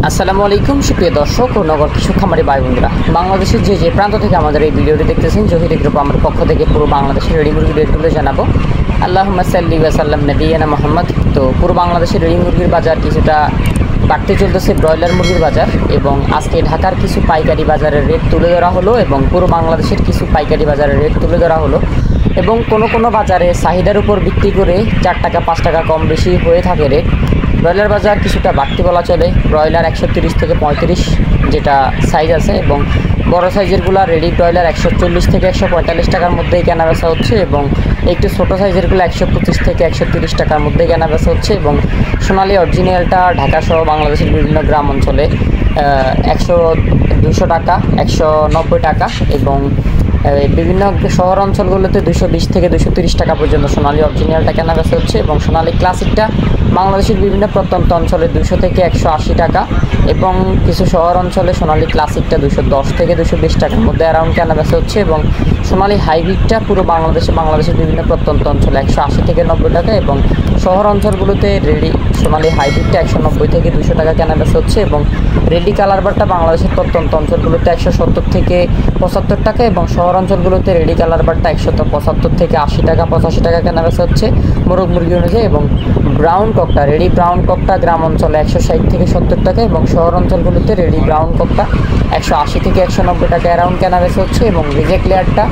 আসসালামু আলাইকুম সুপ্রিয় দর্শক ও নগর কৃষক খামারি ভাই বোনেরা, বাংলাদেশের যে প্রান্ত থেকে আমাদের এই ভিডিওটি দেখতেছেন, জহির গ্রুপ আমার পক্ষ থেকে পুরো বাংলাদেশের রেডি মুরগির রেটগুলো জানাবো। আল্লাহুম্মা সাল্লি ওয়া সাল্লাম নবিয়ানা মুহাম্মদ। তো পুরো বাংলাদেশের রেডি মুরগির বাজার কিছুটা বাড়তে চলতেছে ব্রয়লার মুরগির বাজার, এবং আজকে ঢাকার কিছু পাইকারি বাজারের রেট তুলে ধরা হলো এবং পুরো বাংলাদেশের কিছু পাইকারি বাজারের রেট তুলে ধরা হলো। এবং কোনো বাজারে চাহিদার উপর ভিত্তি করে 4 টাকা 5 টাকা কম বেশি হয়ে থাকে রেট। ব্রয়লার বাজার কিছুটা বাড়তি বলা চলে। ব্রয়লার 130 থেকে 35 যেটা সাইজ আছে, এবং বড় সাইজেরগুলো রেডি ব্রয়লার 140 থেকে 145 টাকার মধ্যেই কেনা বেচা হচ্ছে, এবং একটু ছোটো সাইজেরগুলো 125 থেকে 130 টাকার মধ্যেই কেনা বেচা হচ্ছে। এবং সোনালী অরিজিনালটা ঢাকা সহ বাংলাদেশের বিভিন্ন গ্রাম অঞ্চলে 200 টাকা 190 টাকা, এবং বিভিন্ন শহর অঞ্চলগুলোতে 220 থেকে 230 টাকা পর্যন্ত সোনালী অরিজিনালটা কেনা বেচা হচ্ছে। এবং সোনালী ক্লাসিকটা বাংলাদেশের বিভিন্ন প্রত্যন্ত অঞ্চলে 200 থেকে 180 টাকা, এবং কিছু শহর অঞ্চলে সোনালী ক্লাসিকটা 210 থেকে 220 টাকার মধ্যে অ্যারাউন্ড কেনা বেচা হচ্ছে। এবং সোনালী হাইব্রিডটা পুরো বাংলাদেশের বিভিন্ন প্রত্যন্ত অঞ্চলে 180 থেকে 90 টাকা, এবং শহর অঞ্চলগুলোতে রেডি সোনালী হাইব্রিডটা 190 থেকে 200 টাকা কেনা বেচা হচ্ছে। এবং রেডি কালার বারটা বাংলাদেশের প্রত্যন্ত অঞ্চলগুলোতে 170 থেকে 75 টাকা, এবং শহর অঞ্চলগুলোতে রেডি কালার বারটা 175 থেকে 80 টাকা 85 টাকা কেনা বেচা হচ্ছে মোরগ মুরগি অনুযায়ী। এবং ব্রাউন ককটা রেডি ব্রাউন ককটা গ্রাম অঞ্চলে 160 থেকে 70 টাকা, এবং শহর অঞ্চলগুলোতে রেডি ব্রাউন ককটা 180 থেকে 190 টাকা অ্যারাউন্ড কেনা বেচা হচ্ছে। এবং রিজেক্ট লেয়ারটা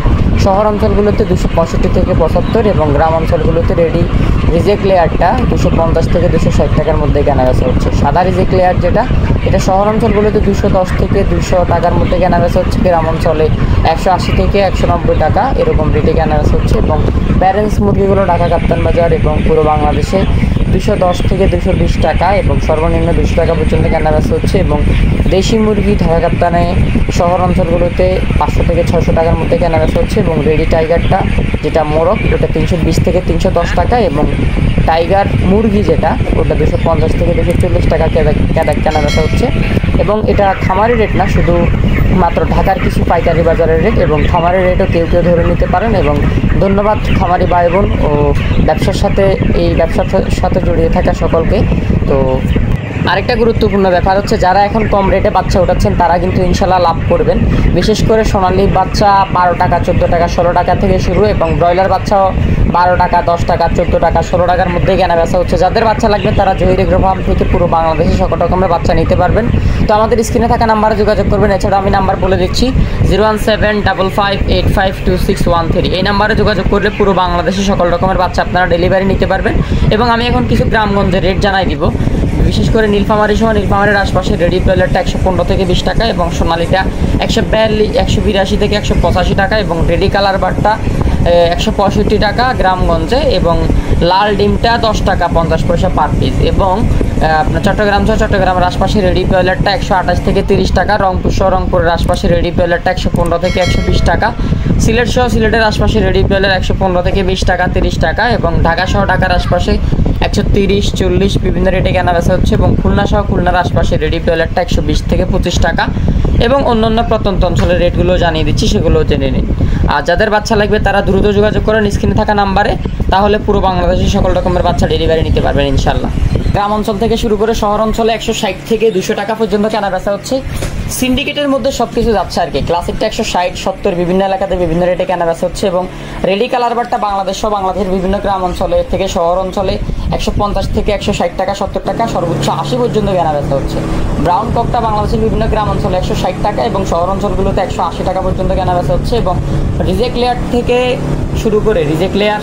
শহর অঞ্চলগুলোতে 265 থেকে 75, এবং গ্রাম অঞ্চলগুলোতে রেডি রিজেক্ট লেয়ারটা 250 থেকে 260 টাকার মধ্যে কেনা বেচা হচ্ছে। সাদা রিজেক্ট লেয়ার যেটা, এটা শহর অঞ্চলগুলোতে 210 থেকে 200 টাকার মধ্যে কেনা বেচা হচ্ছে, গ্রাম অঞ্চলে 180 থেকে 190 টাকা এরকম রেটে কেনা বেচা হচ্ছে। এবং প্যারেন্টস মুরগিগুলো ঢাকা কাপ্তান বাজার এবং পুরো বাংলাদেশে 210 থেকে 220 টাকা এবং সর্বনিম্ন 200 টাকা পর্যন্ত কেনা বেচা হচ্ছে। এবং দেশি মুরগি ঢাকা কাপ্তানে শহর অঞ্চলগুলোতে 500 থেকে 600 টাকার মধ্যে কেনা বেচা হচ্ছে। এবং রেডি টাইগারটা যেটা মোরগ, ওটা 320 থেকে 310 টাকা, এবং টাইগার মুরগি যেটা, ওটা 250 থেকে 240 টাকা কেনা বেচা হচ্ছে। এবং এটা খামারি রেট না, শুধু মাত্র ঢাকার কিছু পাইকারি বাজারের রেট, এবং খামারের রেটও কেউ ধরে নিতে পারেন। এবং ধন্যবাদ খামারি ভাই বোন ও ব্যবসার সাথে জড়িয়ে থাকা সকলকে। তো আরেকটা গুরুত্বপূর্ণ ব্যাপার হচ্ছে, যারা এখন কম রেটে বাচ্চা উঠাচ্ছেন তারা কিন্তু ইনশাল্লাহ লাভ করবেন। বিশেষ করে সোনালী বাচ্চা 12 টাকা 14 টাকা 16 টাকা থেকে শুরু, এবং ব্রয়লার বাচ্চাও 12 টাকা 10 টাকা 14 টাকা 16 টাকার মধ্যে কেনা বেচা হচ্ছে। যাদের বাচ্চা লাগবে তারা জহির এগ্রো ফার্ম থেকে পুরো বাংলাদেশে সকল রকমের বাচ্চা নিতে পারবেন। তো আমাদের স্ক্রিনে থাকা নাম্বারে যোগাযোগ করবেন। এছাড়া আমি নাম্বার বলে দিচ্ছি 01755852613। এই নাম্বারে যোগাযোগ করলে পুরো বাংলাদেশে সকল রকমের বাচ্চা আপনারা ডেলিভারি নিতে পারবেন। এবং আমি এখন কিছু গ্রামগঞ্জের রেট জানাই দিব। বিশেষ করে নীলফামারীর আশপাশে রেডি ব্রয়লারটা 115 থেকে 20 টাকা, এবং সোনালিটা 182 থেকে 185 টাকা, এবং রেডি কালার বারটা 165 টাকা গ্রামগঞ্জে, এবং লাল ডিমটা 10 টাকা 50 পয়সা পার পিস। এবং আপনার চট্টগ্রামের আশপাশে রেডি ব্রয়লারটা 128 থেকে 30 টাকা, রংপুরের আশপাশে রেডি ব্রয়লারটা 115 থেকে 120 টাকা, সিলেটের আশপাশে রেডি ব্রয়লার 115 থেকে 20 টাকা 30 টাকা, এবং ঢাকার আশপাশে 130 40 বিভিন্ন রেটে কেনা বেচা হচ্ছে। এবং খুলনার আশপাশে রেডি ব্রয়লারটা 120 থেকে 25 টাকা, এবং অন্যান্য প্রত্যন্ত অঞ্চলের রেটগুলো জানিয়ে দিচ্ছি, সেগুলো জেনে নিন। আর যাদের বাচ্চা লাগবে তারা দ্রুত যোগাযোগ করেন স্ক্রিনে থাকা নাম্বারে, তাহলে পুরো বাংলাদেশে সকল রকমের বাচ্চা ডেলিভারি নিতে পারবেন ইনশাল্লাহ। গ্রাম অঞ্চল থেকে শুরু করে শহর অঞ্চলে 160 থেকে 200 টাকা পর্যন্ত কেনা বেচা হচ্ছে। সিন্ডিকেটের মধ্যে সব কিছু যাচ্ছে আর কি। ক্লাসিকটা 160 70 বিভিন্ন এলাকাতে বিভিন্ন রেটে কেনা বেচা হচ্ছে। এবং রেডি কালার বারটা বাংলাদেশের বিভিন্ন গ্রাম অঞ্চলে থেকে শহর অঞ্চলে 150 থেকে 160 টাকা 70 টাকা সর্বোচ্চ 80 পর্যন্ত কেনা বেচা হচ্ছে। ব্রাউন ককটা বাংলাদেশের বিভিন্ন গ্রাম অঞ্চলে 160 টাকা, এবং শহর অঞ্চলগুলোতে 180 টাকা পর্যন্ত কেনা বেচা হচ্ছে। এবং রিজেক্ট লেয়ার থেকে শুরু করে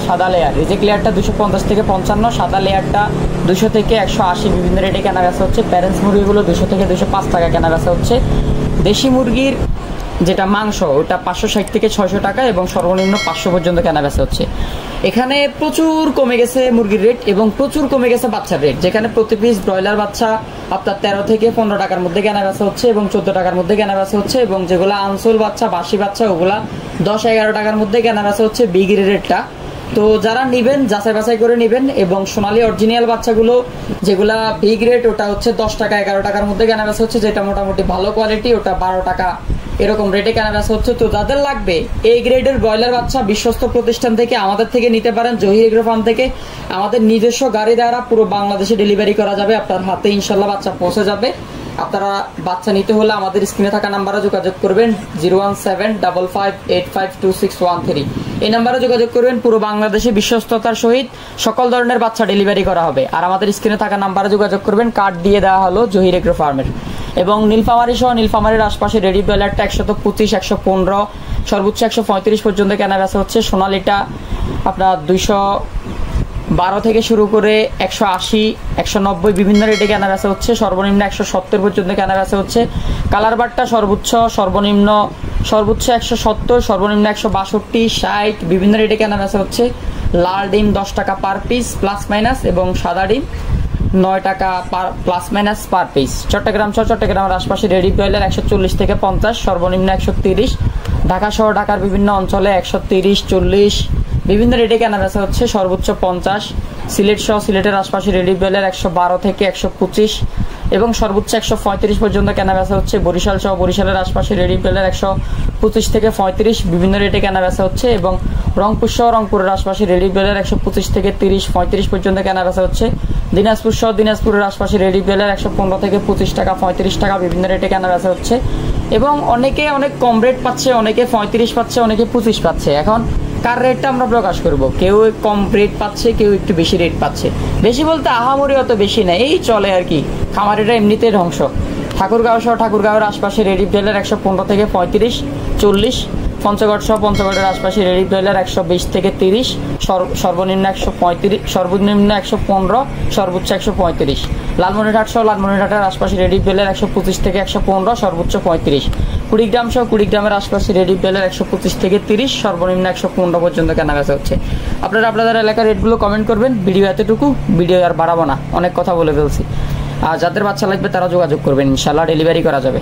সাদা লেয়ারটা 250 থেকে 55, সাদা লেয়ারটা 200 থেকে 180 বিভিন্ন রেটে কেনা বেচা হচ্ছে। প্যারেন্টস মুরগিগুলো 200 থেকে 205 টাকা কেনা বেচা হচ্ছে। দেশি মুরগির যেটা মাংস, ওটা 560 থেকে 600 টাকা, এবং সর্বনিম্ন 500 পর্যন্ত কেনা বেচা হচ্ছে। এখানে প্রচুর কমে গেছে মুরগির রেট, এবং প্রচুর কমে গেছে বাচ্চার রেট। যেখানে প্রতি পিস ব্রয়লার বাচ্চা আপনার 13 থেকে 15 টাকার মধ্যে কেনা বেচা হচ্ছে, এবং 14 টাকার মধ্যে কেনা বেচা হচ্ছে। এবং যেগুলো আনসোল বাচ্চা বাসি বাচ্চা, ওগুলা 10-11 টাকার মধ্যে কেনা বেচা হচ্ছে বি গ্রেড রেটটা। তো যারা নেবেন যাচাই বাছাই করে নেবেন। এবং সোনালী অরিজিনাল বাচ্চাগুলো যেগুলা বি গ্রেড, ওটা হচ্ছে 10 টাকা 11 টাকার মধ্যে কেনা বেচা হচ্ছে, যেটা মোটামুটি ভালো কোয়ালিটি, ওটা 12 টাকা এরকম রেটে কেনা বেচা হচ্ছে। তো যাদের লাগবে এই গ্রেডের ব্রয়লার বাচ্চা বিশ্বস্ত প্রতিষ্ঠান থেকে আমাদের থেকে নিতে পারেন, জহির এগ্রো ফার্ম থেকে। আমাদের নিজস্ব গাড়ি দ্বারা পুরো বাংলাদেশে ডেলিভারি করা যাবে, আপনার হাতে ইনশাল্লাহ বাচ্চা পৌঁছে যাবে। আপনারা বাচ্চা নিতে হলে আমাদের স্ক্রিনে থাকা নাম্বারে যোগাযোগ করবেন 01755852613। এই নাম্বারে যোগাযোগ করবেন। পুরো বাংলাদেশে বিশ্বস্ততার সহিত সকল ধরনের বাচ্চা ডেলিভারি করা হবে। আর আমাদের স্ক্রিনে থাকা নাম্বারে যোগাযোগ করবেন। কার্ড দিয়ে দেওয়া হলো জহির এগ্রো ফার্মের। এবং নীলফামারী সহ নীলফামারীর আশপাশে রেডি ব্রয়লারটা 125, 115, সর্বোচ্চ 135 পর্যন্ত কেনা বেচা হচ্ছে। সোনালিটা আপনার 212 থেকে শুরু করে 180, 190 বিভিন্ন রেটে কেনা বেচা হচ্ছে। সর্বনিম্ন 170 পর্যন্ত কেনা বেচা হচ্ছে। কালার বারটা সর্বোচ্চ 170, সর্বনিম্ন 162, 60 বিভিন্ন রেটে কেনা বেচা হচ্ছে। লাল ডিম 10 টাকা পার পিস প্লাস মাইনাস, এবং সাদা ডিম 9 টাকা plus minus per piece. Chattogram সহ চট্টগ্রামের আশপাশে রেডি ব্রয়লার 140 থেকে 50, সর্বনিম্ন 130। ঢাকা সহ ঢাকার বিভিন্ন অঞ্চলে 130, 40 বিভিন্ন রেটে কেনা বেচা হচ্ছে। সর্বোচ্চ 50। সিলেট সহ সিলেটের আশপাশে রেডি ব্রয়লার 112 থেকে 125 এবং সর্বোচ্চ 135 পর্যন্ত কেনা বেচা হচ্ছে। বরিশাল সহ বরিশালের আশপাশে রেডি ব্রয়লার 125 থেকে 35 বিভিন্ন রেটে কেনা বেচা হচ্ছে। এবং রংপুর সহ রংপুরের আশপাশে রেডি ব্রয়লার 125 থেকে 30, 35 পর্যন্ত কেনা বেচা হচ্ছে। দিনাজপুর সহ দিনাজপুরের আশপাশে রেডি ব্রয়লার 115 থেকে 25 টাকা, 35 টাকা বিভিন্ন রেটে কেনা বেচা হচ্ছে। এবং অনেকে অনেক কম রেট পাচ্ছে, অনেকে 35 পাচ্ছে, অনেকে 25 পাচ্ছে। এখন কার রেটটা আমরা প্রকাশ করব? কেউ কম রেট পাচ্ছে, কেউ একটু বেশি রেট পাচ্ছে। বেশি বলতে আহামরি অত বেশি না, এই চলে আর কি। খামারিরা এমনিতে ধ্বংস। ঠাকুরগাঁও সহ ঠাকুরগাঁওয়ের আশপাশে রেডি ব্রয়লার 115 থেকে 35, 40। পঞ্চগড় সহ পঞ্চগড়ের আশপাশে রেডি ব্রয়লার 120 থেকে 30, সর্বনিম্ন 135, সর্বনিম্ন 115, সর্বোচ্চ 135। লালমনিরহাট সহ লালমনিরহাটের আশপাশে রেডি ব্রয়লার 125 থেকে 115, সর্বোচ্চ 35। কুড়িগ্রাম সহ কুড়িগ্রামের আশপাশে রেডি ব্রয়লার 125 থেকে 30, সর্বনিম্ন 115 পর্যন্ত কেনা বেচা হচ্ছে। আপনারা আপনাদের এলাকার রেটগুলো কমেন্ট করবেন। ভিডিও এতটুকু, ভিডিও আর বাড়াবো না, অনেক কথা বলে ফেলছি। আর যাদের বাচ্চা লাগবে তারা যোগাযোগ করবেন, ইনশাল্লাহ ডেলিভারি করা যাবে।